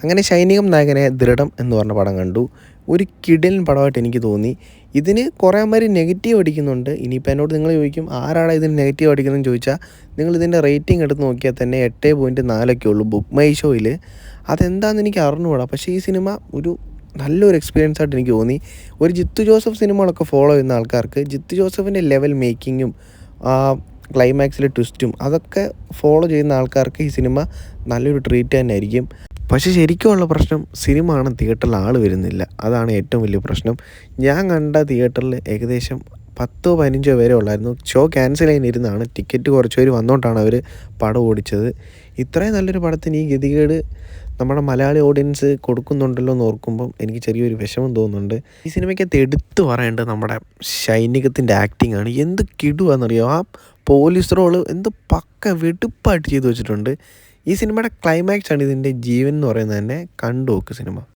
അങ്ങനെ ഷൈനികം നായകനെ ദൃഢം എന്ന് പറഞ്ഞ പടം കണ്ടു. ഒരു കിടിലൻ പടമായിട്ട് എനിക്ക് തോന്നി. ഇതിന് കുറേ പേര് നെഗറ്റീവ് അടിക്കുന്നുണ്ട്. ഇനിയിപ്പോൾ എന്നോട് നിങ്ങൾ ചോദിക്കും ആരാണ് ഇതിന് നെഗറ്റീവ് അടിക്കുന്നതെന്ന് ചോദിച്ചാൽ നിങ്ങളിതിൻ്റെ റേറ്റിംഗ് എടുത്ത് നോക്കിയാൽ തന്നെ 8.4 ഉള്ളൂ ബുക്ക് മൈ ഷോയിൽ. അതെന്താണെന്ന് എനിക്ക് അറിഞ്ഞുകൂടാ. പക്ഷേ ഈ സിനിമ ഒരു നല്ലൊരു എക്സ്പീരിയൻസ് ആയിട്ട് എനിക്ക് തോന്നി. ഒരു ജിത്തു ജോസഫ് സിനിമകളൊക്കെ ഫോളോ ചെയ്യുന്ന ആൾക്കാർക്ക് ജിത്തു ജോസഫിൻ്റെ ലെവൽ മേക്കിങ്ങും ക്ലൈമാക്സിലെ ട്വിസ്റ്റും അതൊക്കെ ഫോളോ ചെയ്യുന്ന ആൾക്കാർക്ക് ഈ സിനിമ നല്ലൊരു ട്രീറ്റ് തന്നെ ആയിരിക്കും. പക്ഷേ ശരിക്കുമുള്ള പ്രശ്നം സിനിമ കാണാൻ തിയേറ്ററിൽ ആൾ വരുന്നില്ല. അതാണ് ഏറ്റവും വലിയ പ്രശ്നം. ഞാൻ കണ്ട തിയേറ്ററിൽ ഏകദേശം 10-15 പേരെ ഉള്ളായിരുന്നു. Show cancel ചെയ്യാനിരുന്നാണ്. ടിക്കറ്റ് കുറച്ച് പേര് വന്നുകൊണ്ടാണ് അവർ പടം ഓടിച്ചത്. ഇത്രയും നല്ലൊരു പടത്തിന് ഈ ഗതികേട് നമ്മുടെ മലയാളി ഓഡിയൻസ് കൊടുക്കുന്നുണ്ടല്ലോ എന്ന് ഓർക്കുമ്പം എനിക്ക് ചെറിയൊരു വിഷമം തോന്നുന്നുണ്ട്. ഈ സിനിമയ്ക്കകത്ത് എടുത്തു പറയേണ്ടത് നമ്മുടെ ഷൈനികത്തിൻ്റെ ആക്ടിങ് ആണ്. എന്ത് കിടുവാണെന്നറിയോ, ആ പോലീസ് റോള് എന്ത് പക്ക വെടുപ്പായിട്ട് ചെയ്തു വെച്ചിട്ടുണ്ട്. ഈ സിനിമയുടെ ക്ലൈമാക്സ് ആണ് ഇതിൻ്റെ ജീവൻ എന്ന് പറയുന്നത് തന്നെ. കണ്ടു നോക്ക് സിനിമ.